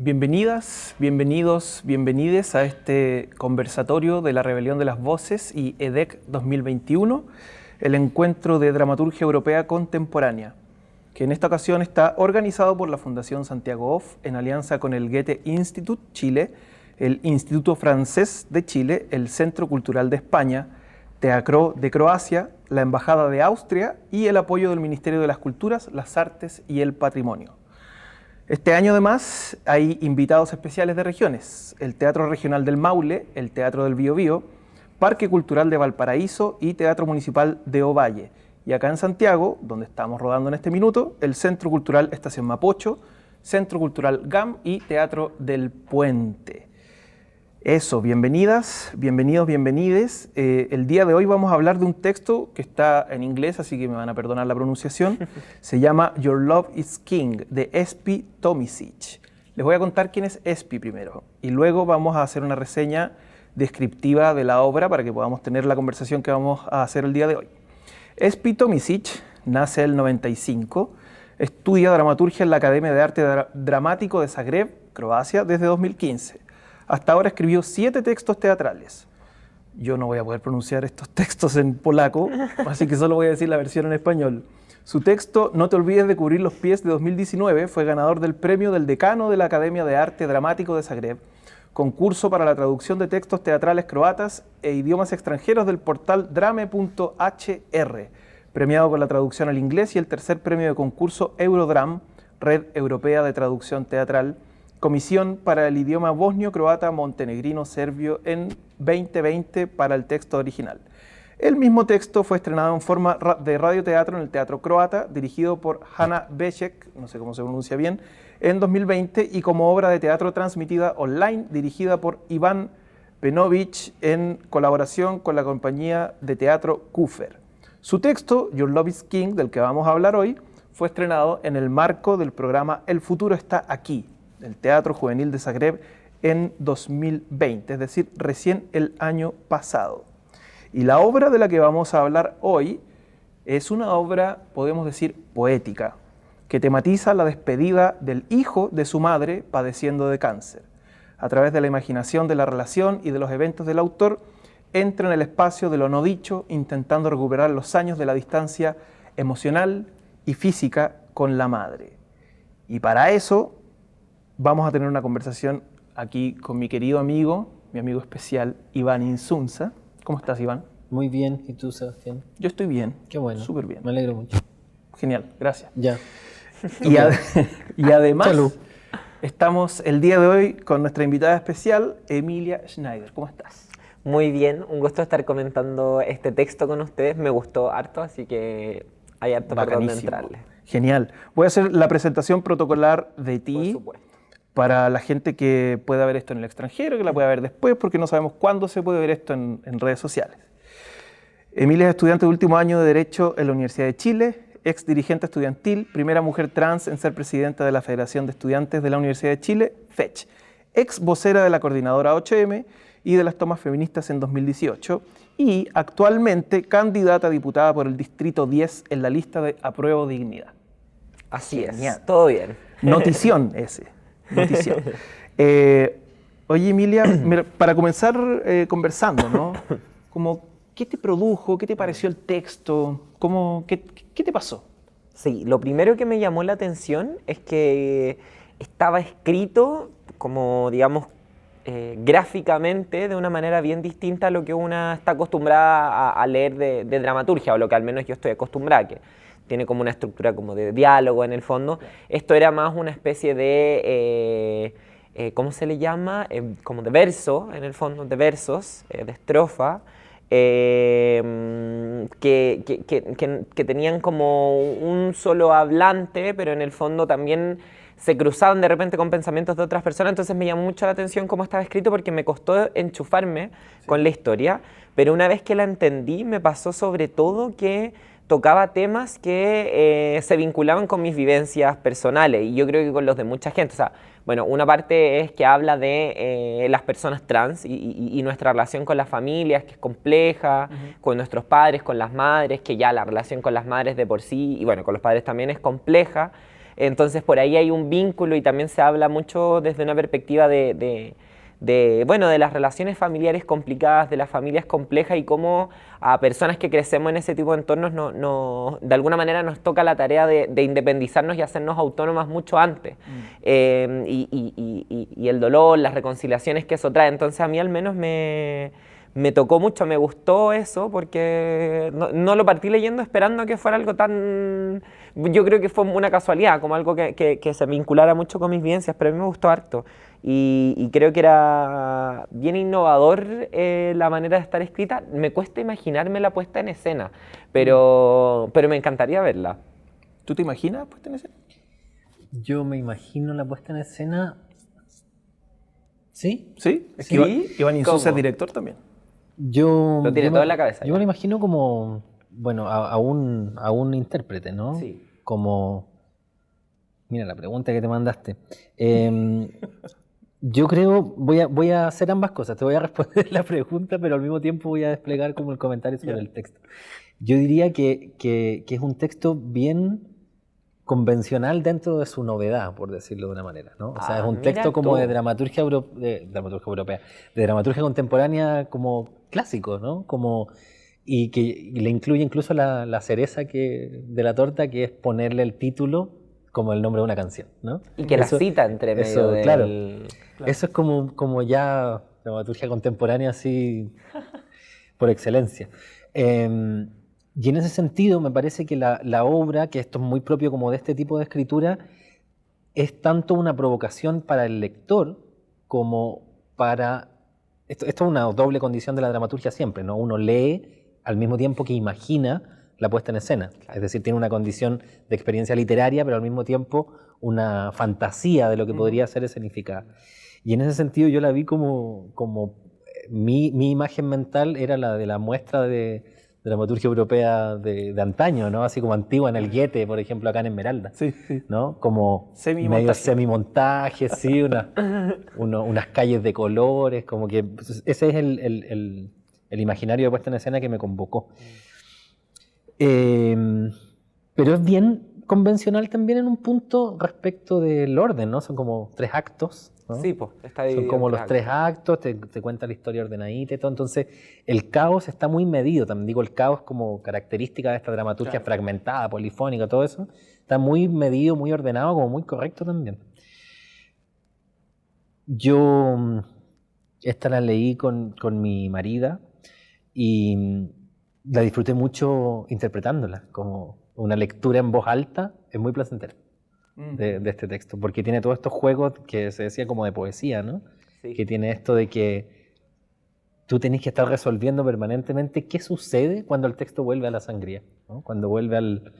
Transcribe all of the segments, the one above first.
Bienvenidas, bienvenidos, bienvenides a este conversatorio de la Rebelión de las Voces y EDEC 2021, el encuentro de dramaturgia europea contemporánea, que en esta ocasión está organizado por la Fundación Santiago Off en alianza con el Goethe Institut Chile, el Instituto Francés de Chile, el Centro Cultural de España, Teatro de Croacia, la Embajada de Austria y el apoyo del Ministerio de las Culturas, las Artes y el Patrimonio. Este año además hay invitados especiales de regiones, el Teatro Regional del Maule, el Teatro del Biobío, Parque Cultural de Valparaíso y Teatro Municipal de Ovalle. Y acá en Santiago, donde estamos rodando en este minuto, el Centro Cultural Estación Mapocho, Centro Cultural GAM y Teatro del Puente. Eso, bienvenidas, bienvenidos, bienvenides. El día de hoy vamos a hablar de un texto que está en inglés, así que me van a perdonar la pronunciación. Se llama Your Love is King, de Espi Tomisic. Les voy a contar quién es Espi primero, y luego vamos a hacer una reseña descriptiva de la obra para que podamos tener la conversación que vamos a hacer el día de hoy. Espi Tomisic nace en el 95, estudia dramaturgia en la Academia de Arte Dramático de Zagreb, Croacia, desde 2015. Hasta ahora escribió 7 textos teatrales. Yo no voy a poder pronunciar estos textos en polaco, así que solo voy a decir la versión en español. Su texto, No te olvides de cubrir los pies, de 2019, fue ganador del premio del decano de la Academia de Arte Dramático de Zagreb, concurso para la traducción de textos teatrales croatas e idiomas extranjeros del portal drame.hr, premiado con la traducción al inglés y el tercer premio de concurso Eurodram, Red Europea de Traducción Teatral, Comisión para el idioma bosnio, croata, montenegrino, serbio en 2020 para el texto original. El mismo texto fue estrenado en forma de radioteatro en el Teatro Croata, dirigido por Hana Becek, no sé cómo se pronuncia bien, en 2020 y como obra de teatro transmitida online, dirigida por Iván Penovic en colaboración con la compañía de teatro Kufer. Su texto, Your Love is King, del que vamos a hablar hoy, fue estrenado en el marco del programa El futuro está aquí, del Teatro Juvenil de Zagreb en 2020, es decir, recién el año pasado. Y la obra de la que vamos a hablar hoy es una obra, podemos decir, poética, que tematiza la despedida del hijo de su madre padeciendo de cáncer. A través de la imaginación de la relación y de los eventos del autor, entra en el espacio de lo no dicho, intentando recuperar los años de la distancia emocional y física con la madre. Y para eso vamos a tener una conversación aquí con mi querido amigo, mi amigo especial, Iván Insunza. ¿Cómo estás, Iván? Muy bien. ¿Y tú, Sebastián? Yo estoy bien. Qué bueno. Súper bien. Me alegro mucho. Genial, gracias. Ya. Y además, Salud. Estamos el día de hoy con nuestra invitada especial, Emilia Schneider. ¿Cómo estás? Muy bien, un gusto estar comentando este texto con ustedes. Me gustó harto, así que hay harto por donde entrarle. Genial. Voy a hacer la presentación protocolar de ti. Por supuesto. Para la gente que pueda ver esto en el extranjero, que la pueda ver después, porque no sabemos cuándo se puede ver esto en redes sociales. Emilia es estudiante de último año de Derecho en la Universidad de Chile, ex dirigente estudiantil, primera mujer trans en ser presidenta de la Federación de Estudiantes de la Universidad de Chile, FECH, ex vocera de la Coordinadora 8M y de las Tomas Feministas en 2018, y actualmente candidata a diputada por el Distrito 10 en la lista de Apruebo Dignidad. Así Genial. es, todo bien. Notición ese. Notición. Oye, Emilia, mira, para comenzar conversando, ¿no? Como, ¿qué te produjo? ¿Qué te pareció el texto? ¿Qué te pasó? Sí, lo primero que me llamó la atención es que estaba escrito como, digamos, gráficamente de una manera bien distinta a lo que una está acostumbrada a leer de dramaturgia, o lo que al menos yo estoy acostumbrada, que tiene como una estructura como de diálogo en el fondo. Esto era más una especie de, ¿cómo se le llama? Como de verso, en el fondo, de versos, de estrofa, que tenían como un solo hablante, pero en el fondo también se cruzaban de repente con pensamientos de otras personas. Entonces me llamó mucho la atención cómo estaba escrito, porque me costó enchufarme con la historia, pero una vez que la entendí me pasó sobre todo que tocaba temas que se vinculaban con mis vivencias personales, y yo creo que con los de mucha gente. O sea, bueno, una parte es que habla de las personas trans y nuestra relación con las familias, que es compleja, con nuestros padres, con las madres, que ya la relación con las madres de por sí, y bueno, con los padres también es compleja. Entonces por ahí hay un vínculo y también se habla mucho desde una perspectiva bueno, de las relaciones familiares complicadas, de las familias complejas y cómo a personas que crecemos en ese tipo de entornos de alguna manera nos toca la tarea de independizarnos y hacernos autónomas mucho antes. Y el dolor, las reconciliaciones que eso trae. Entonces a mí al menos me tocó mucho, me gustó eso porque no lo partí leyendo esperando que fuera algo tan... Yo creo que fue una casualidad, como algo que se vinculara mucho con mis vivencias, pero a mí me gustó harto. Y creo que era bien innovador la manera de estar escrita. Me cuesta imaginarme la puesta en escena, pero me encantaría verla. ¿Tú te imaginas puesta en escena? Yo me imagino la puesta en escena... ¿Sí? Sí. ¿Sí? Iván Insulza es ¿Cómo? director también. Lo tiene todo en la cabeza Yo ya. me lo imagino como, bueno, a un intérprete, ¿no? Sí. Como, mira la pregunta que te mandaste. Yo creo, voy a hacer ambas cosas. Te voy a responder la pregunta, pero al mismo tiempo voy a desplegar como el comentario sobre el texto. Yo diría que es un texto bien convencional dentro de su novedad, por decirlo de una manera, ¿no? O sea, es un mira texto como tú. de dramaturgia europea, de dramaturgia contemporánea como clásico, ¿no? Y que le incluye incluso la cereza de la torta, que es ponerle el título como el nombre de una canción, ¿no? Y que la cita entre medio del... Claro. Eso es como ya dramaturgia contemporánea así por excelencia. Y en ese sentido me parece que la obra, que esto es muy propio como de este tipo de escritura, es tanto una provocación para el lector como para... Esto es una doble condición de la dramaturgia siempre, ¿no? Uno lee al mismo tiempo que imagina la puesta en escena. Es decir, tiene una condición de experiencia literaria, pero al mismo tiempo una fantasía de lo que podría ser escenificada. Y en ese sentido yo la vi como mi imagen mental era la de la muestra de dramaturgia europea de antaño, ¿no? Así como antigua en el Goethe, por ejemplo, acá en Esmeralda. Sí, sí. ¿No? Como Semimontaje. medio semimontaje, sí, unas calles de colores, como que ese es el imaginario de puesta en escena que me convocó. Pero es bien convencional también en un punto respecto del orden, ¿no? Son como 3 actos, ¿no? Sí, pues, está Son dividido como en los 3 actos, te cuenta la historia ordenadita y todo. Entonces, el caos está muy medido. También digo, el caos como característica de esta dramaturgia fragmentada, polifónica, todo eso. Está muy medido, muy ordenado, como muy correcto también. Yo esta la leí con mi marida y la disfruté mucho interpretándola. Como una lectura en voz alta es muy placentera. De este texto, porque tiene todos estos juegos que se decía como de poesía, ¿no? Sí. Que tiene esto de que tú tenés que estar resolviendo permanentemente qué sucede cuando el texto vuelve a la sangría, ¿no? Cuando vuelve al...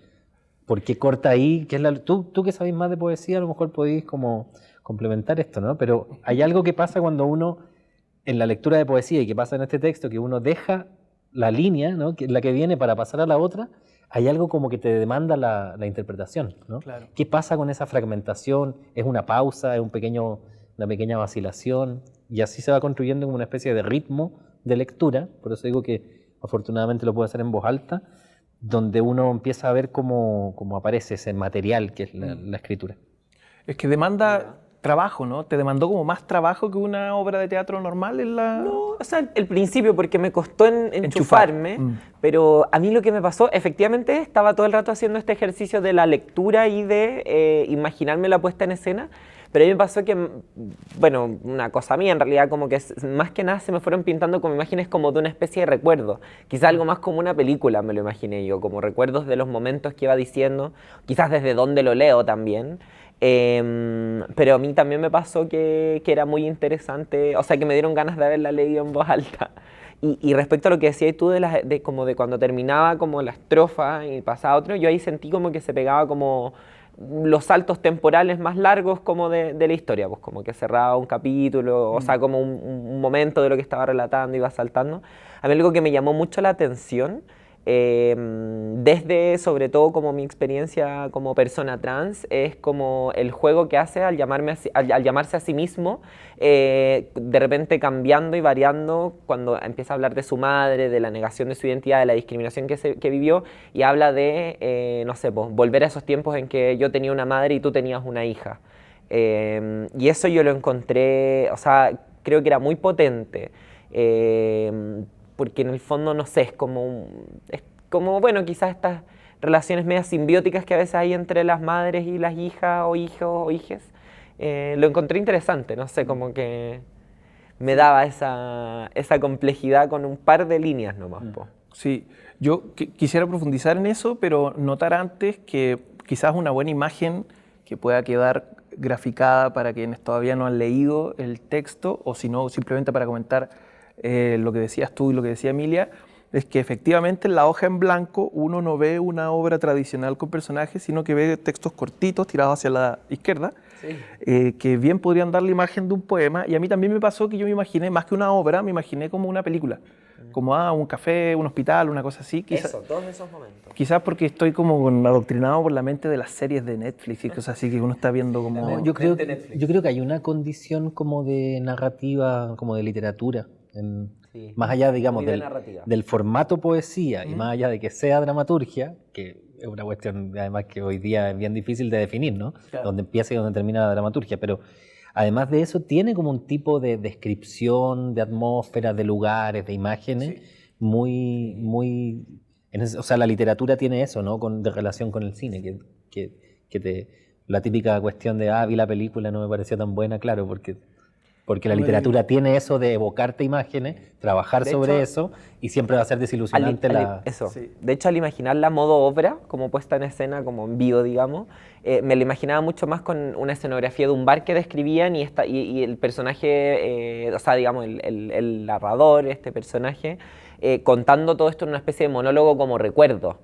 ¿Por qué corta ahí? Tú que sabés más de poesía, a lo mejor podéis como complementar esto, ¿no? Pero hay algo que pasa cuando uno, en la lectura de poesía, y que pasa en este texto, que uno deja la línea, ¿no? La que viene para pasar a la otra, hay algo como que te demanda la interpretación, ¿no? Claro. ¿Qué pasa con esa fragmentación? ¿Es una pausa? ¿Es una pequeña vacilación? Y así se va construyendo como una especie de ritmo de lectura, por eso digo que afortunadamente lo puedo hacer en voz alta, donde uno empieza a ver cómo aparece ese material que es la escritura. Es que demanda trabajo, ¿no? ¿Te demandó como más trabajo que una obra de teatro normal en la...? No, o sea, el principio, porque me costó enchufarme, pero a mí lo que me pasó, efectivamente, estaba todo el rato haciendo este ejercicio de la lectura y de imaginarme la puesta en escena, pero a mí me pasó que, bueno, una cosa mía, en realidad, como que más que nada se me fueron pintando como imágenes como de una especie de recuerdo, quizás algo más como una película, me lo imaginé yo, como recuerdos de los momentos que iba diciendo, quizás desde dónde lo leo también. Pero a mí también me pasó que era muy interesante, o sea, que me dieron ganas de haberla leído en voz alta. Y respecto a lo que decías tú como de cuando terminaba como la estrofa y pasaba otro, yo ahí sentí como que se pegaba como los saltos temporales más largos como de la historia, pues como que cerraba un capítulo, o sea, como un momento de lo que estaba relatando, iba saltando. A mí algo que me llamó mucho la atención desde sobre todo como mi experiencia como persona trans, es como el juego que hace al llamarse a sí mismo, de repente cambiando y variando cuando empieza a hablar de su madre, de la negación de su identidad, de la discriminación que vivió, y habla de, no sé, pues, volver a esos tiempos en que yo tenía una madre y tú tenías una hija. Y eso yo lo encontré, o sea, creo que era muy potente. Porque en el fondo, no sé, es como, bueno, quizás estas relaciones medias simbióticas que a veces hay entre las madres y las hijas o hijos o hijes, lo encontré interesante, no sé, como que me daba esa complejidad con un par de líneas nomás, po. Sí, yo quisiera profundizar en eso, pero notar antes que quizás una buena imagen que pueda quedar graficada para quienes todavía no han leído el texto, o si no, simplemente para comentar lo que decías tú y lo que decía Emilia, es que efectivamente en la hoja en blanco uno no ve una obra tradicional con personajes, sino que ve textos cortitos tirados hacia la izquierda, que bien podrían dar la imagen de un poema. Y a mí también me pasó que yo me imaginé, más que una obra, me imaginé como una película, como un café, un hospital, una cosa así. Eso, todos esos momentos. Quizás porque estoy como adoctrinado por la mente de las series de Netflix y cosas así que uno está viendo como... No, yo creo que hay una condición como de narrativa, como de literatura, Sí, más allá, digamos, muy de narrativa. del formato poesía y más allá de que sea dramaturgia, que es una cuestión además que hoy día es bien difícil de definir, ¿no? Claro. Dónde empieza y dónde termina la dramaturgia, pero además de eso tiene como un tipo de descripción, de atmósfera, de lugares, de imágenes, muy... o sea, la literatura tiene eso, ¿no? De relación con el cine, la típica cuestión de, vi la película, no me pareció tan buena, claro, porque la literatura tiene eso de evocarte imágenes, trabajar sobre eso, y siempre va a ser desilusionante eso. Sí. De hecho, al imaginarla a modo obra, como puesta en escena, como en vivo, digamos, me la imaginaba mucho más con una escenografía de un bar que describían y el personaje, o sea, digamos, el narrador, este personaje, contando todo esto en una especie de monólogo como recuerdo.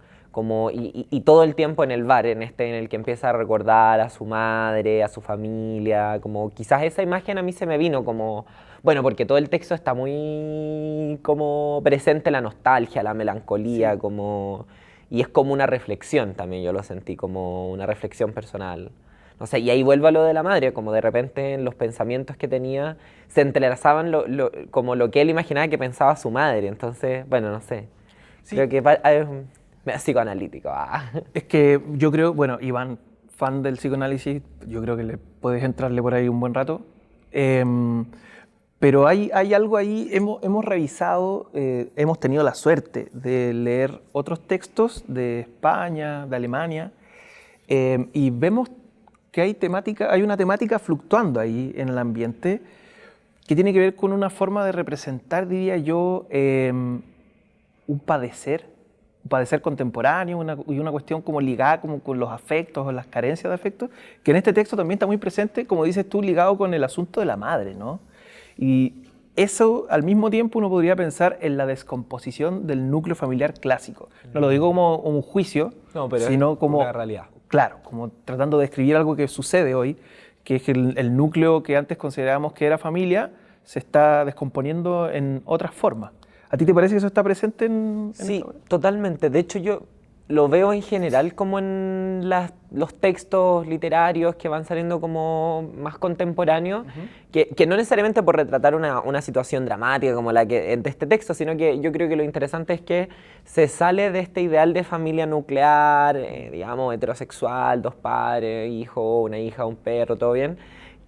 Y todo el tiempo en el bar, en el que empieza a recordar a su madre, a su familia, como quizás esa imagen a mí se me vino como, bueno, porque todo el texto está muy como presente la nostalgia, la melancolía, y es como una reflexión también, yo lo sentí, como una reflexión personal. No sé, y ahí vuelvo a lo de la madre, como de repente en los pensamientos que tenía se entrelazaban como lo que él imaginaba que pensaba su madre, entonces, bueno, no sé, creo que psicoanalítico. Es que yo creo, bueno, Iván, fan del psicoanálisis, yo creo que le puedes entrarle por ahí un buen rato. Pero hay algo ahí, hemos revisado, hemos tenido la suerte de leer otros textos de España, de Alemania, y vemos que hay una temática fluctuando ahí en el ambiente que tiene que ver con una forma de representar, diría yo, un padecer contemporáneo y una cuestión como ligada como con los afectos o las carencias de afectos, que en este texto también está muy presente, como dices tú, ligado con el asunto de la madre, ¿no? Y eso, al mismo tiempo, uno podría pensar en la descomposición del núcleo familiar clásico. No lo digo como un juicio, sino como una realidad. Claro, como tratando de describir algo que sucede hoy, que es que el núcleo que antes considerábamos que era familia se está descomponiendo en otras formas. ¿A ti te parece que eso está presente en Sí, esta obra? totalmente. De hecho, yo lo veo en general como en los textos literarios que van saliendo como más contemporáneos, que no necesariamente por retratar una situación dramática como la que de este texto, sino que yo creo que lo interesante es que se sale de este ideal de familia nuclear, digamos, heterosexual, 2 padres, hijo, una hija, un perro, todo bien.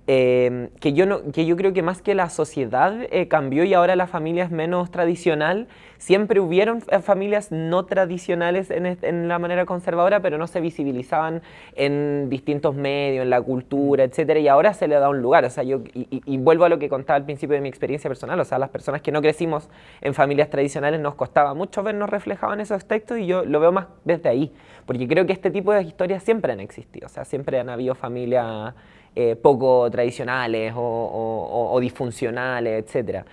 Que yo creo que más que la sociedad cambió y ahora la familia es menos tradicional, siempre hubieron familias no tradicionales en la manera conservadora, pero no se visibilizaban en distintos medios, en la cultura, etcétera, y ahora se le da un lugar. O sea, y vuelvo a lo que contaba al principio de mi experiencia personal, o sea, las personas que no crecimos en familias tradicionales nos costaba mucho vernos reflejados en esos textos, y yo lo veo más desde ahí, porque creo que este tipo de historias siempre han existido, o sea, siempre han habido familias poco tradicionales o disfuncionales, etc.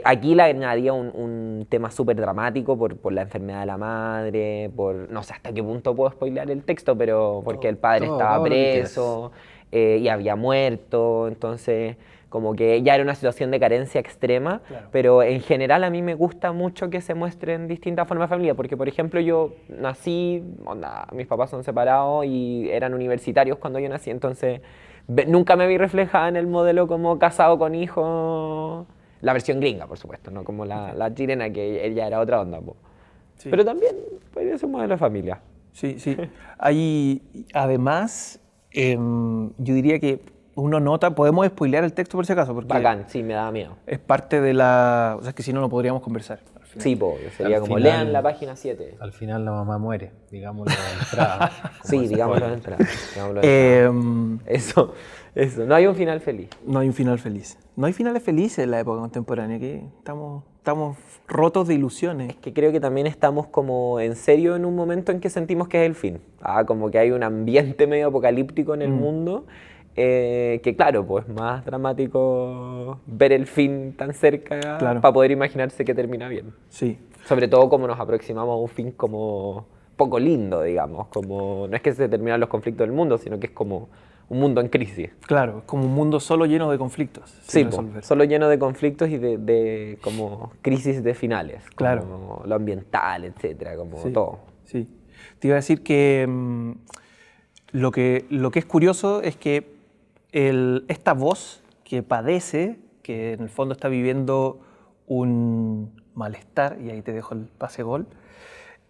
Aquí le añadía un tema súper dramático por la enfermedad de la madre, no sé hasta qué punto puedo spoilear el texto, pero porque el padre estaba preso y había muerto, entonces como que ya era una situación de carencia extrema, Claro. pero en general a mí me gusta mucho que se muestren distintas formas de familia, porque por ejemplo yo nací, onda, mis papás son separados y eran universitarios cuando yo nací, entonces nunca me vi reflejada en el modelo como casado con hijos, la versión gringa por supuesto, no como la chilena que ella era otra onda, po. Sí. Pero también podría ser un modelo de familia. Sí, sí. Hay, además, yo diría que uno nota, podemos spoilear el texto por si acaso, porque Bacán, sí, me daba miedo. es parte de la... O sea, es que si no, no podríamos conversar. Al final. Sí, po, sería Al como final- lean la página 7. Al final la mamá muere, digámoslo de entrada. como Sí, ese digámoslo de spoiler. entrada. Digámoslo de entrada. Em, Eso, no hay un final feliz. no hay un final feliz. No hay finales felices en la época contemporánea, que estamos rotos de ilusiones. Que creo que también estamos como en serio en un momento en que sentimos que es el fin. Como que hay un ambiente medio apocalíptico en el mundo, que claro, pues más dramático ver el fin tan cerca Claro. para poder imaginarse que termina bien. Sí, Sobre todo como nos aproximamos a un fin como poco lindo, digamos, como no es que se terminan los conflictos del mundo, sino que es como un mundo en crisis. claro, es como un mundo solo lleno de conflictos. Sí, sin po, resolver. solo lleno de conflictos y de como crisis de finales. Claro. Como lo ambiental, etcétera, como Sí, todo. sí. Te iba a decir que lo que es curioso es que esta voz que padece, que en el fondo está viviendo un malestar, y ahí te dejo el pase gol,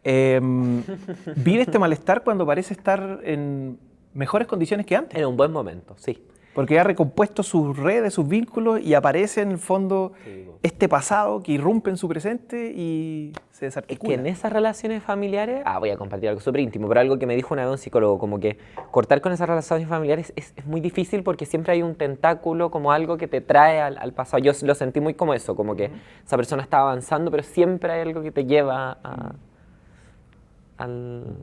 vive este malestar cuando parece estar en mejores condiciones que antes. En un buen momento, sí. Porque ha recompuesto sus redes, sus vínculos, y aparece en el fondo Sí, po. este pasado que irrumpe en su presente y se Es desarticula. que en esas relaciones familiares, voy a compartir algo súper íntimo, pero algo que me dijo una vez un psicólogo, como que cortar con esas relaciones familiares es muy difícil porque siempre hay un tentáculo, como algo que te trae al pasado. Yo lo sentí muy como eso, como que esa persona está avanzando, pero siempre hay algo que te lleva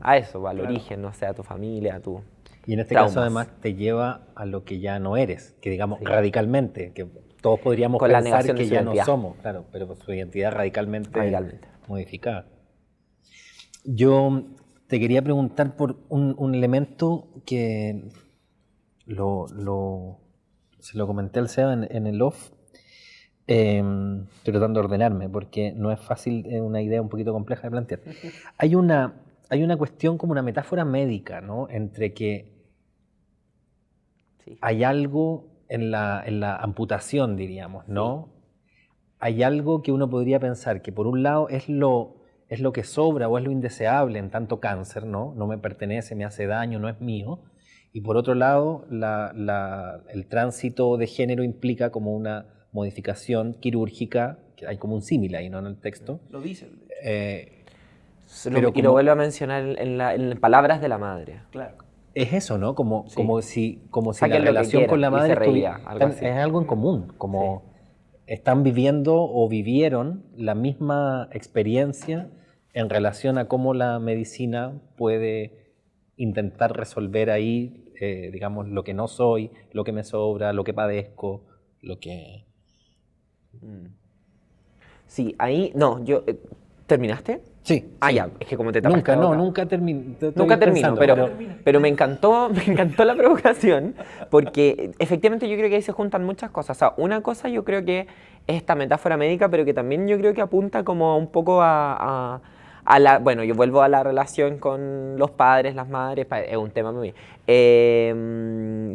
a eso, al Claro. origen, no sé, a tu familia, a tu... Y en este traumas. caso además te lleva a lo que ya no eres, que digamos Sí. radicalmente, que todos podríamos Con la pensar negación de que su ya identidad. no somos, claro, pero su identidad radicalmente, Radicalmente. modificada. Yo te quería preguntar por un elemento que se lo comenté al Seba en el off, estoy tratando de ordenarme porque no es fácil, es una idea un poquito compleja de plantear. Hay una cuestión como una metáfora médica, ¿no? Entre que Sí. hay algo en la amputación, diríamos, ¿no? Hay algo que uno podría pensar que por un lado es lo que sobra o es lo indeseable en tanto cáncer, ¿no? No me pertenece, me hace daño, no es mío. Y por otro lado, el tránsito de género implica como una modificación quirúrgica, que hay como un símil ahí, ¿no? En el texto. Lo dice, Pero Y lo vuelvo a mencionar en palabras de la madre. claro. es eso, ¿no? Como si Saquen la lo que relación con la quieran, y madre se reía, algo así. es algo en común, como están viviendo o vivieron la misma experiencia en relación a cómo la medicina puede intentar resolver ahí, digamos, lo que no soy, lo que me sobra, lo que padezco, lo que... Sí, ahí, no, yo... ¿Terminaste? Sí. Ah, sí. ya, es que como te tapaste Nunca, la no, boca. nunca termino. Nunca termino, pero me encantó la provocación, porque efectivamente yo creo que ahí se juntan muchas cosas. O sea, una cosa yo creo que es esta metáfora médica, pero que también yo creo que apunta como un poco a la... Bueno, yo vuelvo a la relación con los padres, las madres, es un tema muy...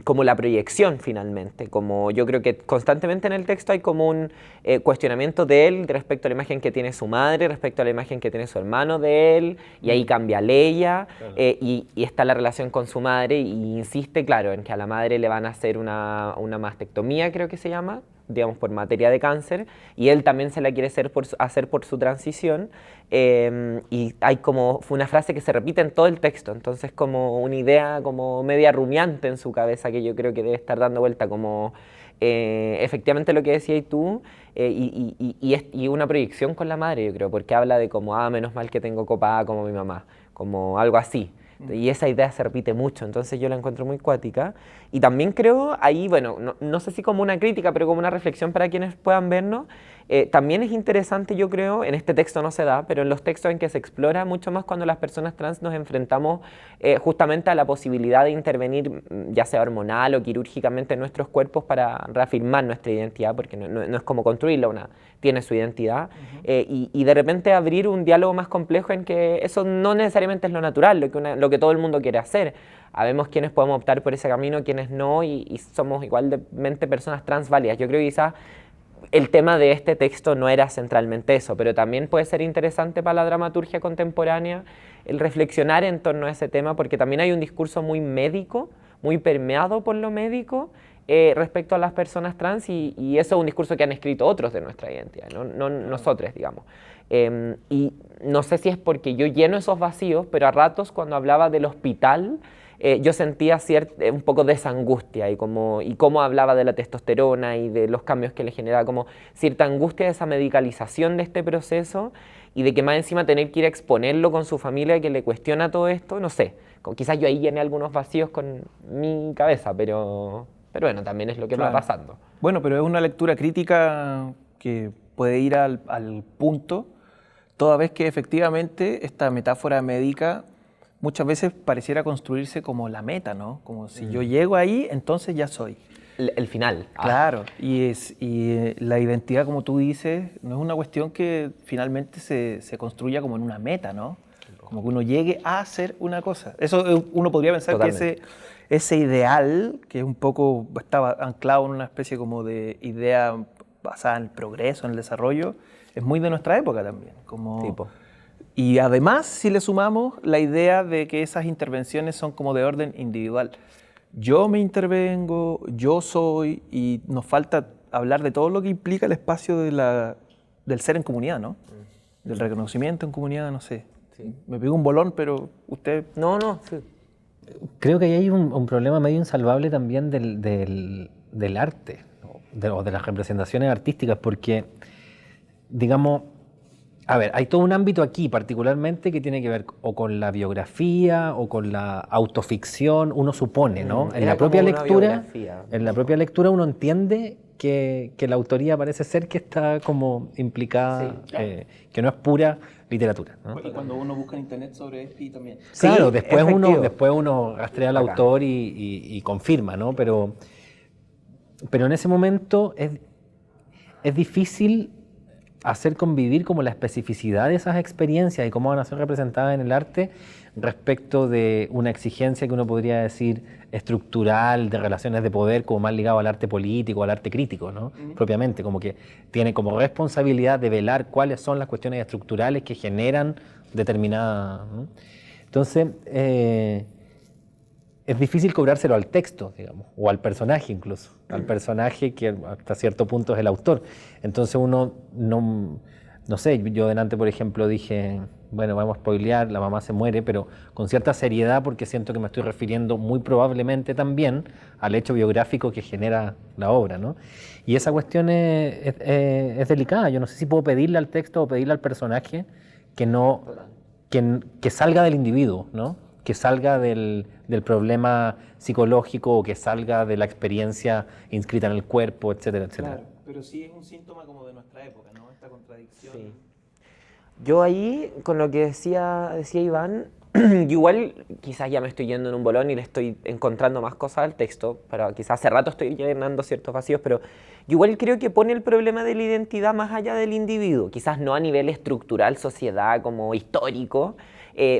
como la proyección finalmente, como yo creo que constantemente en el texto hay como un cuestionamiento de él respecto a la imagen que tiene su madre, respecto a la imagen que tiene su hermano de él, y ahí cambia Leia, Claro. y está la relación con su madre, y insiste, claro, en que a la madre le van a hacer una mastectomía, creo que se llama, digamos, por materia de cáncer, y él también se la quiere hacer por su transición, y hay como una frase que se repite en todo el texto, entonces como una idea como media rumiante en su cabeza que yo creo que debe estar dando vuelta, como efectivamente lo que decías tú, y una proyección con la madre, yo creo, porque habla de como, menos mal que tengo copada como mi mamá, como algo así. Y esa idea se repite mucho, entonces yo la encuentro muy cuática. Y también creo ahí, bueno, no sé si como una crítica, pero como una reflexión para quienes puedan vernos, También es interesante, yo creo, en este texto no se da, pero en los textos en que se explora mucho más cuando las personas trans nos enfrentamos justamente a la posibilidad de intervenir, ya sea hormonal o quirúrgicamente en nuestros cuerpos para reafirmar nuestra identidad, porque no es como construirla, una tiene su identidad, y de repente abrir un diálogo más complejo en que eso no necesariamente es lo natural, lo que todo el mundo quiere hacer. Habemos quienes podemos optar por ese camino, quienes no, y somos igualmente personas trans válidas. Yo creo que quizás el tema de este texto no era centralmente eso, pero también puede ser interesante para la dramaturgia contemporánea el reflexionar en torno a ese tema, porque también hay un discurso muy médico, muy permeado por lo médico respecto a las personas trans, y eso es un discurso que han escrito otros de nuestra identidad, no nosotros, digamos. Y no sé si es porque yo lleno esos vacíos, pero a ratos cuando hablaba del hospital, yo sentía un poco de esa angustia y cómo hablaba de la testosterona y de los cambios que le generaba, como cierta angustia de esa medicalización de este proceso y de que más encima tener que ir a exponerlo con su familia que le cuestiona todo esto, no sé, quizás yo ahí llené algunos vacíos con mi cabeza, pero bueno, también es lo que va pasando. Bueno, pero es una lectura crítica que puede ir al punto, toda vez que efectivamente esta metáfora médica muchas veces pareciera construirse como la meta, ¿no? Como si yo llego ahí, entonces ya soy. El final. Claro, y la identidad, como tú dices, no es una cuestión que finalmente se construya como en una meta, ¿no? Como que uno llegue a hacer una cosa. Eso uno podría pensar Totalmente. que ese ideal, que es un poco, estaba anclado en una especie como de idea basada en el progreso, en el desarrollo, es muy de nuestra época también. Como, y además, si le sumamos la idea de que esas intervenciones son como de orden individual. Yo me intervengo, yo soy, y nos falta hablar de todo lo que implica el espacio del ser en comunidad, ¿no? Del reconocimiento en comunidad, no sé. Sí. Me pegó un bolón, pero usted... No, sí. Creo que ahí hay un problema medio insalvable también del arte, ¿no? o de las representaciones artísticas, porque, digamos, a ver, hay todo un ámbito aquí particularmente que tiene que ver o con la biografía o con la autoficción, uno supone, ¿no? En la propia lectura uno entiende que la autoría parece ser que está como implicada, sí, claro. Que no es pura literatura, ¿no? Y cuando uno busca en internet sobre esto también. Claro, sí, después uno rastrea al autor y confirma, ¿no? Pero en ese momento es difícil hacer convivir como la especificidad de esas experiencias y cómo van a ser representadas en el arte respecto de una exigencia que uno podría decir estructural de relaciones de poder, como más ligado al arte político, al arte crítico, ¿no? Propiamente, como que tiene como responsabilidad de velar cuáles son las cuestiones estructurales que generan determinada, ¿no? Entonces, es difícil cobrárselo al texto, digamos, o al personaje incluso, al personaje que hasta cierto punto es el autor. Entonces uno no sé, yo delante, por ejemplo, dije, bueno, vamos a spoilear, la mamá se muere, pero con cierta seriedad porque siento que me estoy refiriendo muy probablemente también al hecho biográfico que genera la obra, ¿no? Y esa cuestión es delicada. Yo no sé si puedo pedirle al texto o pedirle al personaje que salga del individuo, ¿no? Que salga del problema psicológico o que salga de la experiencia inscrita en el cuerpo, etcétera, etcétera. Claro, pero sí es un síntoma como de nuestra época, ¿no? Esta contradicción. Sí. Yo ahí, con lo que decía Iván, igual quizás ya me estoy yendo en un bolón y le estoy encontrando más cosas al texto, pero quizás hace rato estoy llenando ciertos vacíos, pero igual creo que pone el problema de la identidad más allá del individuo, quizás no a nivel estructural, sociedad, como histórico,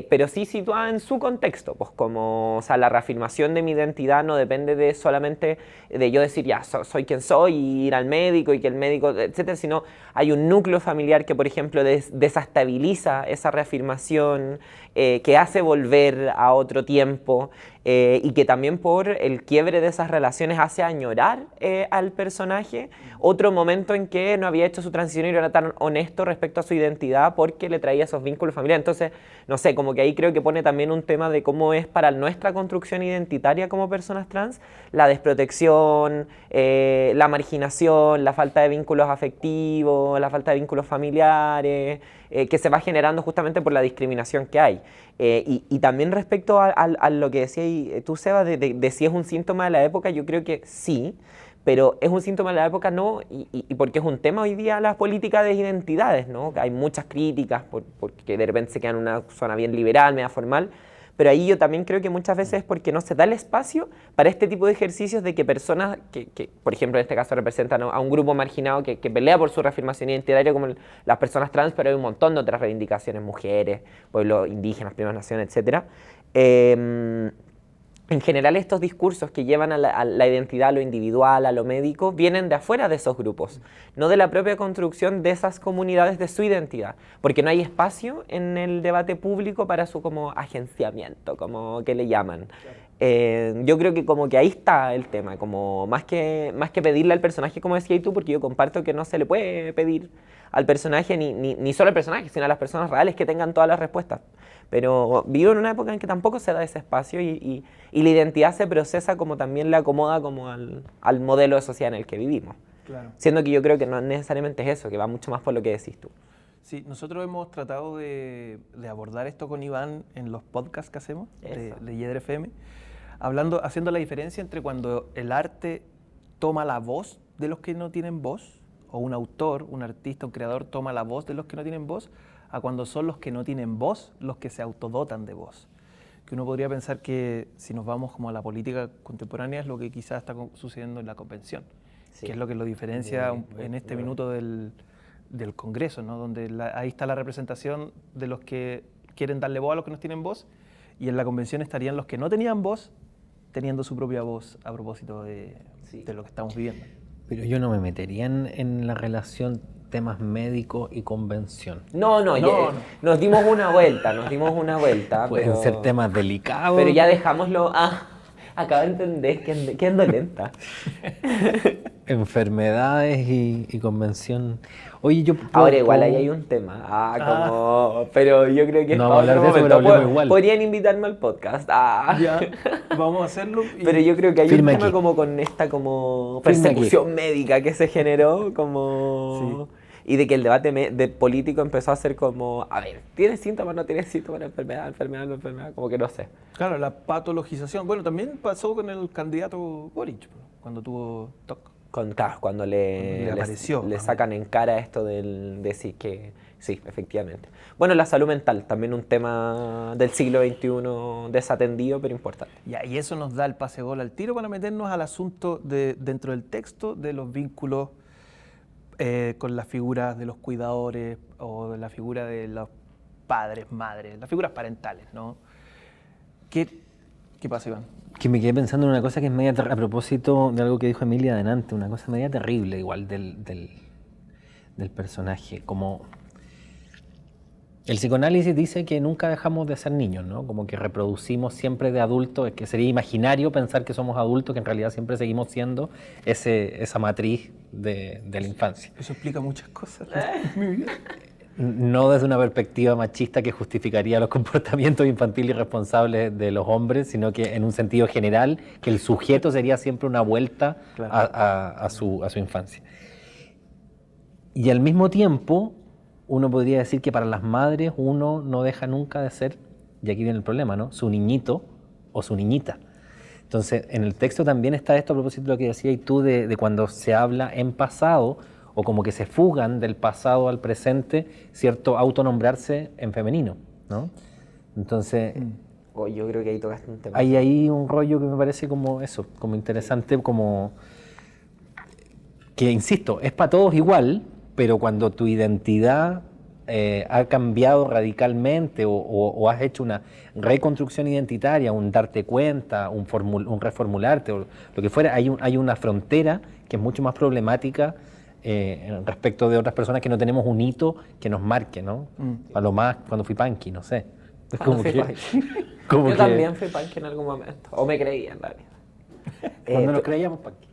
pero sí situada en su contexto, pues como, o sea, la reafirmación de mi identidad no depende de solamente de yo decir, ya, soy quien soy, y ir al médico, y que el médico, etcétera, sino hay un núcleo familiar que, por ejemplo, desestabiliza esa reafirmación, que hace volver a otro tiempo, y que también por el quiebre de esas relaciones hace añorar al personaje otro momento en que no había hecho su transición y no era tan honesto respecto a su identidad porque le traía esos vínculos familiares. Entonces, no sé, como que ahí creo que pone también un tema de cómo es para nuestra construcción identitaria como personas trans la desprotección, la marginación, la falta de vínculos afectivos, la falta de vínculos familiares, que se va generando justamente por la discriminación que hay. Y también respecto a lo que decías tú, Seba, de si es un síntoma de la época, yo creo que sí, pero es un síntoma de la época, ¿no? Y porque es un tema hoy día la política de identidades, ¿no? Hay muchas críticas porque de repente se queda en una zona bien liberal, media formal, pero ahí yo también creo que muchas veces es porque no se da el espacio para este tipo de ejercicios de que personas que por ejemplo, en este caso representan a un grupo marginado que pelea por su reafirmación identitaria como las personas trans, pero hay un montón de otras reivindicaciones, mujeres, pueblos indígenas, primeras naciones, etcétera. En general estos discursos que llevan a la identidad, a lo individual, a lo médico, vienen de afuera de esos grupos, no de la propia construcción de esas comunidades de su identidad, porque no hay espacio en el debate público para su como agenciamiento, como que le llaman. Yo creo que como que ahí está el tema, como más que pedirle al personaje, como decías tú, porque yo comparto que no se le puede pedir al personaje, ni solo al personaje, sino a las personas reales que tengan todas las respuestas. Pero vivo en una época en que tampoco se da ese espacio y la identidad se procesa como también le acomoda como al modelo de sociedad en el que vivimos. Claro. Siendo que yo creo que no necesariamente es eso, que va mucho más por lo que decís tú. Sí, nosotros hemos tratado de abordar esto con Iván en los podcasts que hacemos de Yedra FM, haciendo la diferencia entre cuando el arte toma la voz de los que no tienen voz, o un autor, un artista, un creador toma la voz de los que no tienen voz, a cuando son los que no tienen voz los que se autodotan de voz. Que uno podría pensar que si nos vamos como a la política contemporánea es lo que quizás está sucediendo en la convención, sí, que es lo que lo diferencia en este minuto del Congreso, ¿no? Donde ahí está la representación de los que quieren darle voz a los que no tienen voz, y en la convención estarían los que no tenían voz teniendo su propia voz a propósito de lo que estamos viviendo. Pero yo no me metería en la relación temas médicos y convención. No. Nos dimos una vuelta. Pueden ser temas delicados. Pero ya dejámoslo. Acabo de entender que es dolenta. Enfermedades y convención. Oye, ahora igual ahí hay un tema. Pero yo creo que no vamos a hablar de eso, pero hablemos igual. Podrían invitarme al podcast. Ya, vamos a hacerlo. Pero yo creo que hay un tema aquí, como con esta como persecución médica que se generó, como... Sí. Y de que el debate de político empezó a ser como, a ver, ¿tienes síntomas, no tienes síntomas, enfermedad, como que no sé. Claro, la patologización. Bueno, también pasó con el candidato Boric, cuando tuvo TOC. Cuando le apareció, le sacan en cara esto de decir que sí, efectivamente. Bueno, la salud mental, también un tema del siglo XXI desatendido, pero importante. Y eso nos da el pase gol al tiro para meternos al asunto dentro del texto de los vínculos con las figuras de los cuidadores o de la figura de los padres, madres, las figuras parentales, ¿no? ¿Qué pasa, Iván? Que me quedé pensando en una cosa que es media a propósito de algo que dijo Emilia adelante, una cosa media terrible igual del personaje, como el psicoanálisis dice que nunca dejamos de ser niños, ¿no? Como que reproducimos siempre de adultos, es que sería imaginario pensar que somos adultos, que en realidad siempre seguimos siendo esa matriz de la infancia. Eso explica muchas cosas en mi vida. No desde una perspectiva machista que justificaría los comportamientos infantiles irresponsables de los hombres, sino que en un sentido general, que el sujeto sería siempre una vuelta a su infancia. Y al mismo tiempo, uno podría decir que para las madres uno no deja nunca de ser, y aquí viene el problema, ¿no?, su niñito o su niñita. Entonces, en el texto también está esto a propósito de lo que decías tú de cuando se habla en pasado, o como que se fugan del pasado al presente, cierto autonombrarse en femenino, ¿no? Entonces, yo creo que ahí tocaste un tema. Hay ahí un rollo que me parece como eso, como interesante, como que, insisto, es para todos igual, pero cuando tu identidad ha cambiado radicalmente o has hecho una reconstrucción identitaria, un darte cuenta, un reformularte, o lo que fuera, hay una frontera que es mucho más problemática respecto de otras personas que no tenemos un hito que nos marque, ¿no? A lo más cuando fui punky, no sé. Es como yo también fui punky en algún momento, o me creía en realidad. Cuando nos creíamos punky.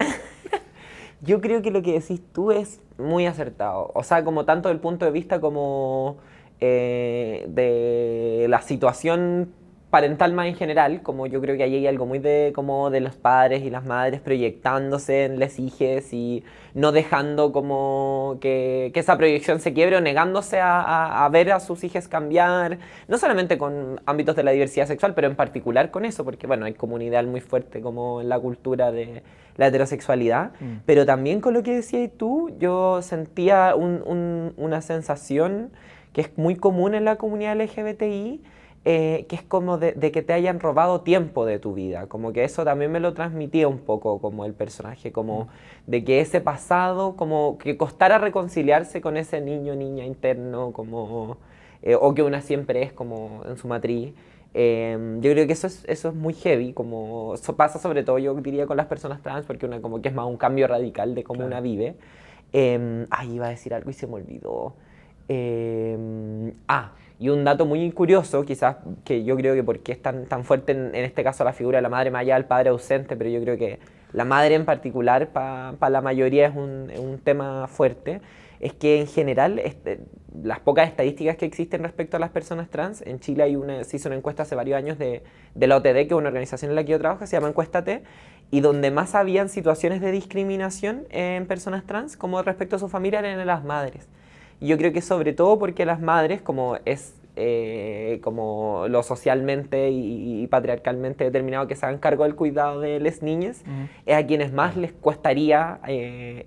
Yo creo que lo que decís tú es muy acertado, o sea, como tanto del punto de vista como de la situación parental más en general, como yo creo que ahí hay algo muy como de los padres y las madres proyectándose en las hijas y no dejando como que esa proyección se quiebre o negándose a ver a sus hijas cambiar, no solamente con ámbitos de la diversidad sexual, pero en particular con eso, porque bueno, hay como un ideal muy fuerte como en la cultura de la heterosexualidad, pero también con lo que decías tú, yo sentía una sensación que es muy común en la comunidad LGBTI, que es como de que te hayan robado tiempo de tu vida, como que eso también me lo transmitía un poco como el personaje, como de que ese pasado, como que costara reconciliarse con ese niño, niña interno, como, o que una siempre es como en su matriz. Yo creo que eso es muy heavy, como eso pasa sobre todo yo diría con las personas trans, porque una como que es más un cambio radical de cómo una vive. Iba a decir algo y se me olvidó. Y un dato muy curioso, quizás que yo creo que porque es tan fuerte en este caso la figura de la madre más allá del padre ausente, pero yo creo que la madre en particular para la mayoría es un tema fuerte, es que en general las pocas estadísticas que existen respecto a las personas trans, en Chile se hizo una encuesta hace varios años de la OTD, que es una organización en la que yo trabajo, se llama Encuéstate, y donde más habían situaciones de discriminación en personas trans como respecto a su familia eran en las madres. Y yo creo que sobre todo porque las madres, como es como lo socialmente y patriarcalmente determinado que se hagan cargo del cuidado de las niñas, es a quienes más les costaría el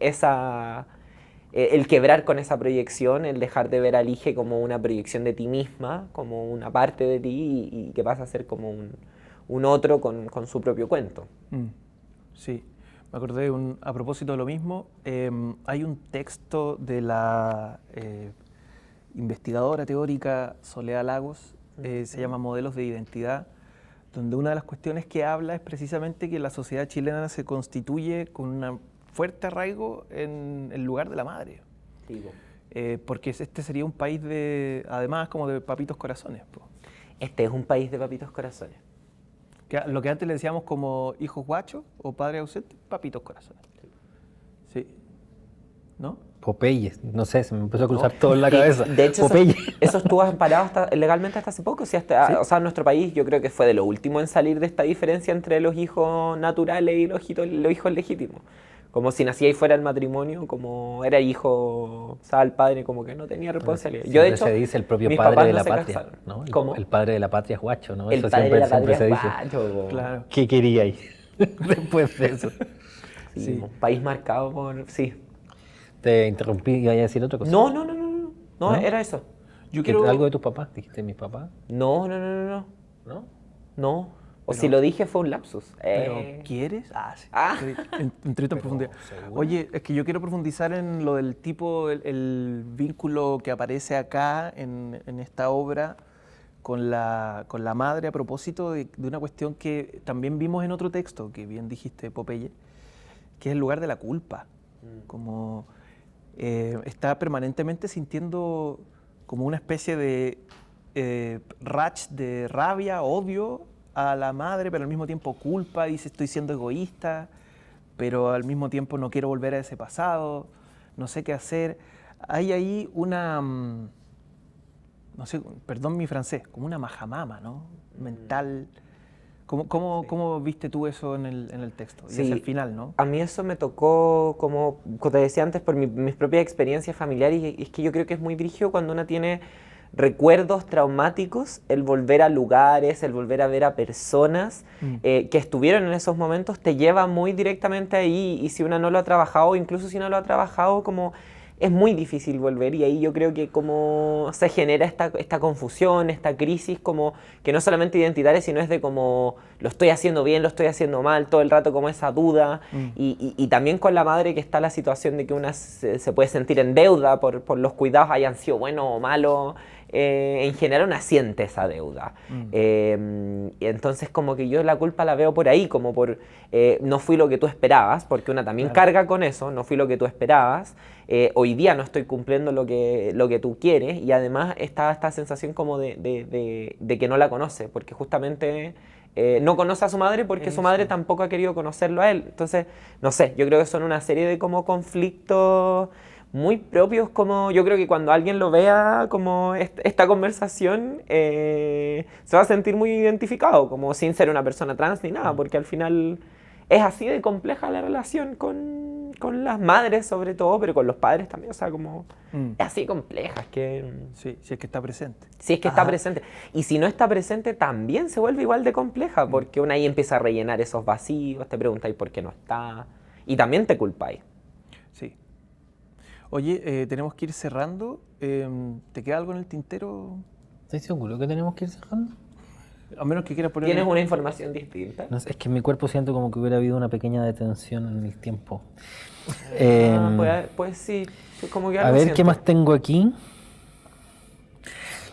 quebrar con esa proyección, el dejar de ver al hijo como una proyección de ti misma, como una parte de ti y que pasa a ser como un otro con su propio cuento. Sí. Me acordé a propósito de lo mismo, hay un texto de la investigadora teórica Soledad Lagos, se llama Modelos de Identidad, donde una de las cuestiones que habla es precisamente que la sociedad chilena se constituye con un fuerte arraigo en el lugar de la madre. Porque este sería un país además como de papitos corazones. Este es un país de papitos corazones. Lo que antes le decíamos como hijos guachos o padre ausente, papitos corazones. Sí. ¿No? Popeye, no sé, se me empezó a cruzar todo en la cabeza. De hecho, eso estuvo amparado legalmente hasta hace poco. O sea, nuestro país yo creo que fue de lo último en salir de esta diferencia entre los hijos naturales y los hijos legítimos. Como si nacía y fuera el matrimonio, como era hijo, o sea, el padre como que no tenía responsabilidad. Yo, de hecho, se dice el propio padre de la patria, ¿no? ¿Cómo? El padre de la patria es guacho, ¿no? El eso padre de la patria se es dice. guacho. Claro. ¿Qué quería ahí después de eso? Sí, un país marcado por... Sí. Te interrumpí, ¿iba a decir otra cosa? No, era eso. ¿Algo de tus papás? ¿Dijiste mis papás? No. ¿No? No. O si lo dije fue un lapsus. ¿Pero quieres? Sí. Entré tan profundidad. Oye, es que yo quiero profundizar en lo del tipo, el vínculo que aparece acá en esta obra con la madre a propósito de una cuestión que también vimos en otro texto, que bien dijiste, Popeye, que es el lugar de la culpa. Como está permanentemente sintiendo como una especie de rach de rabia, odio a la madre, pero al mismo tiempo culpa, dice estoy siendo egoísta, pero al mismo tiempo no quiero volver a ese pasado, no sé qué hacer. Hay ahí una, no sé, perdón mi francés, como una majamama, ¿no? Mental. ¿Cómo viste tú eso en el texto? Y hacia el final, ¿no? A mí eso me tocó, como te decía antes, por mis propias experiencias familiares, y es que yo creo que es muy brígido cuando uno tiene recuerdos traumáticos, el volver a lugares, el volver a ver a personas que estuvieron en esos momentos, te lleva muy directamente ahí, y si uno no lo ha trabajado, incluso si no lo ha trabajado, como es muy difícil volver, y ahí yo creo que como se genera esta confusión, esta crisis, como que no solamente identitaria, sino es de como lo estoy haciendo bien, lo estoy haciendo mal, todo el rato como esa duda, y también con la madre que está la situación de que una se puede sentir en deuda por los cuidados, hayan sido buenos o malos. En general una siente esa deuda. Y entonces como que yo la culpa la veo por ahí, como por no fui lo que tú esperabas, porque una también carga con eso, no fui lo que tú esperabas, hoy día no estoy cumpliendo lo que tú quieres, y además está esta sensación como de que no la conoce, porque justamente no conoce a su madre porque su madre tampoco ha querido conocerlo a él. Entonces, no sé, yo creo que son una serie de como conflictos muy propios, como yo creo que cuando alguien lo vea como esta conversación se va a sentir muy identificado, como sin ser una persona trans ni nada, porque al final es así de compleja la relación con las madres sobre todo, pero con los padres también, o sea, como es así compleja, es que Sí, si es que está presente. si es que está presente. Y si no está presente, también se vuelve igual de compleja, porque uno ahí empieza a rellenar esos vacíos, te preguntáis por qué no está, y también te culpáis. Sí. Oye, tenemos que ir cerrando. ¿Te queda algo en el tintero? ¿Estás seguro que tenemos que ir cerrando? A menos que quieras poner... ¿Tienes una información distinta? No sé, es que en mi cuerpo siento como que hubiera habido una pequeña detención en el tiempo. Pues sí, como que A algo ver, siento. ¿qué más tengo aquí?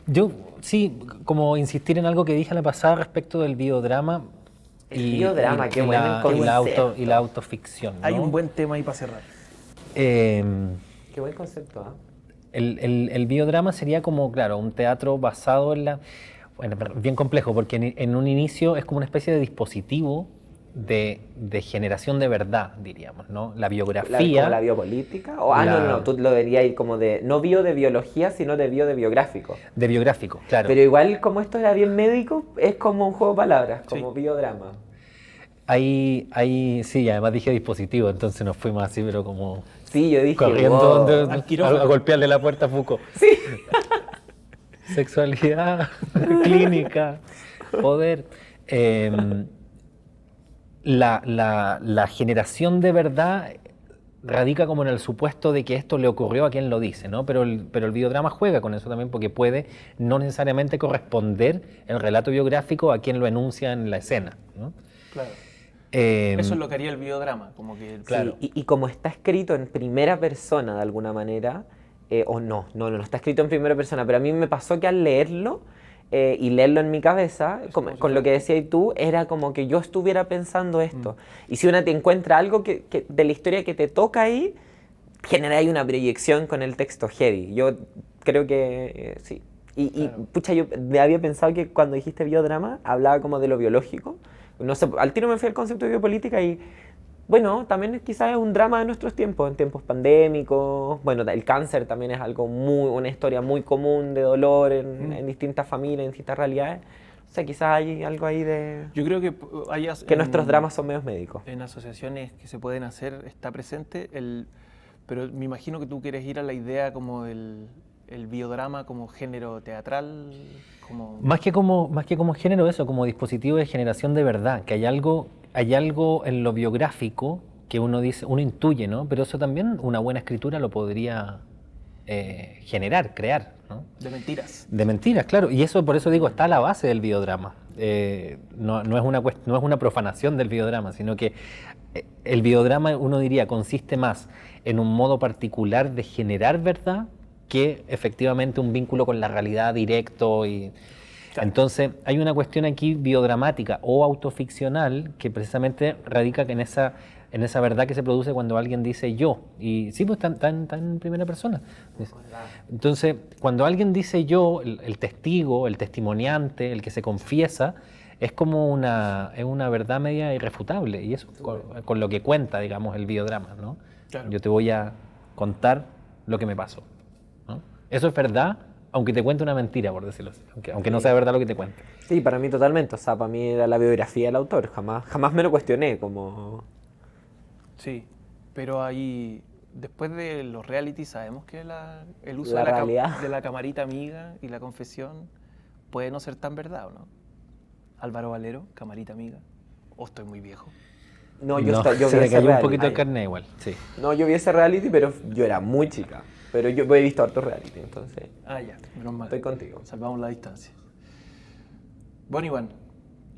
Yo, sí, como insistir en algo que dije la pasada respecto del biodrama. El biodrama, qué buen concepto. y la autoficción, ¿no? Hay un buen tema ahí para cerrar. Qué buen concepto, ¿ah? El biodrama sería como, claro, un teatro basado en la... Bueno, bien complejo, porque en un inicio es como una especie de dispositivo de generación de verdad, diríamos, ¿no? La biografía... ¿Como la biopolítica? O, no, tú lo verías ahí como de, no bio de biología, sino de biográfico. De biográfico, claro. Pero igual, como esto era bien médico, es como un juego de palabras, como biodrama. Sí, además dije dispositivo, entonces nos fuimos así, pero como... Sí, yo dije, corriendo wow. a golpearle la puerta a Foucault. Sí. Sexualidad, clínica, poder. La generación de verdad radica como en el supuesto de que esto le ocurrió a quien lo dice, ¿no? Pero el biodrama juega con eso también porque puede no necesariamente corresponder el relato biográfico a quien lo enuncia en la escena, ¿no? Claro. Eso es lo que haría el biodrama, como que... Claro. Sí, y como está escrito en primera persona de alguna manera, o no está escrito en primera persona, pero a mí me pasó que al leerlo y leerlo en mi cabeza, con lo que decías tú, era como que yo estuviera pensando esto. Y si una te encuentra algo que de la historia que te toca ahí, genera ahí una proyección con el texto heavy. Yo creo que sí. Y pucha, yo había pensado que cuando dijiste biodrama, hablaba como de lo biológico. No sé, al tiro me fui al concepto de biopolítica y bueno, también quizás es un drama de nuestros tiempos, en tiempos pandémicos. Bueno, el cáncer también es algo una historia muy común de dolor en distintas familias, en distintas realidades. O sea, quizás hay algo ahí de... Yo creo que nuestros dramas son medios médicos. En asociaciones que se pueden hacer está presente, pero me imagino que tú quieres ir a la idea como del biodrama como género teatral, como... Más que como género, eso, como dispositivo de generación de verdad, que hay algo en lo biográfico que uno dice, uno intuye, ¿no? Pero eso también una buena escritura lo podría generar, crear, ¿no? De mentiras. De mentiras, claro. Y eso, por eso digo, está a la base del biodrama. No es una profanación del biodrama, sino que el biodrama, uno diría, consiste más en un modo particular de generar verdad que efectivamente un vínculo con la realidad directo. Claro. Entonces hay una cuestión aquí biodramática o autoficcional que precisamente radica en esa verdad que se produce cuando alguien dice yo. Y sí, pues está en primera persona. Entonces, cuando alguien dice yo, el testigo, el testimoniante, el que se confiesa, es como una verdad media irrefutable. Y eso con lo que cuenta, digamos, el biodrama, ¿no? Claro. Yo te voy a contar lo que me pasó, ¿no? Eso es verdad, aunque te cuente una mentira, por decirlo así, aunque no sea verdad lo que te cuente. Sí, para mí totalmente, o sea, para mí era la biografía del autor, jamás me lo cuestioné como... Sí, pero ahí, después de los reality, sabemos que el uso la de la camarita amiga y la confesión puede no ser tan verdad, ¿o no? Álvaro Valero, camarita amiga, ¿o estoy muy viejo? No, yo vi se le ese cayó reality. Un poquito de carne igual, sí. No, yo vi ese reality, pero yo era muy chica. Pero yo he visto hartos reality, entonces... Ya, menos mal. Estoy contigo. Salvamos la distancia. Bueno, Iván.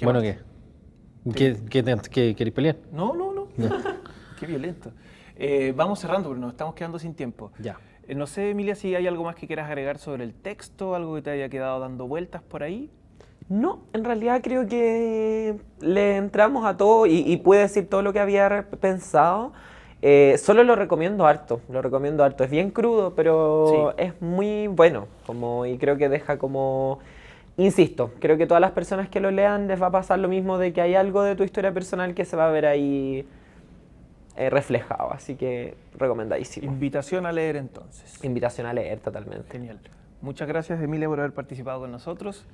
Bueno, ¿qué? ¿Querés pelear? No. Qué violento. Vamos cerrando porque nos estamos quedando sin tiempo. Ya. No sé, Emilia, si hay algo más que quieras agregar sobre el texto, algo que te haya quedado dando vueltas por ahí. No, en realidad creo que le entramos a todo y pude decir todo lo que había pensado. Solo lo recomiendo harto. Es bien crudo, pero sí, es muy bueno. Y creo que deja como... Insisto, creo que todas las personas que lo lean les va a pasar lo mismo, de que hay algo de tu historia personal que se va a ver ahí reflejado. Así que recomendadísimo. Invitación a leer entonces. Invitación a leer, totalmente. Genial. Muchas gracias, Emilia, por haber participado con nosotros.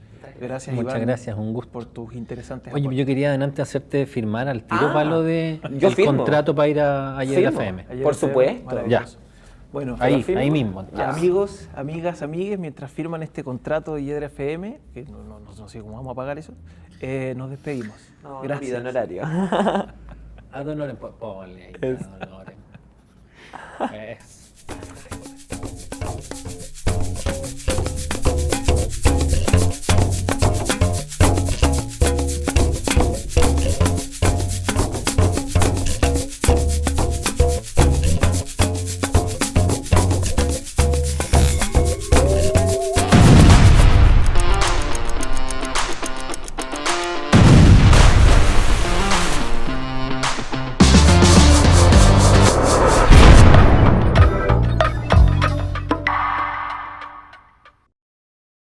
Gracias, Muchas Iván, gracias, un gusto. por tus interesantes Oye, aportes. yo quería adelante hacerte firmar al tiro para lo de yo el firmo. contrato para ir a Yedra Firmo. FM. Ayer Por fue supuesto. maravilloso. Bueno, Ahí, firmo? ahí mismo. Ya. amigos, amigas, amigues, mientras firman este contrato de Yedra FM, que no sé cómo vamos a pagar eso, nos despedimos. No, Gracias. no pido honorario. Ad honorem, ponle ahí. Ad honorem. Eso.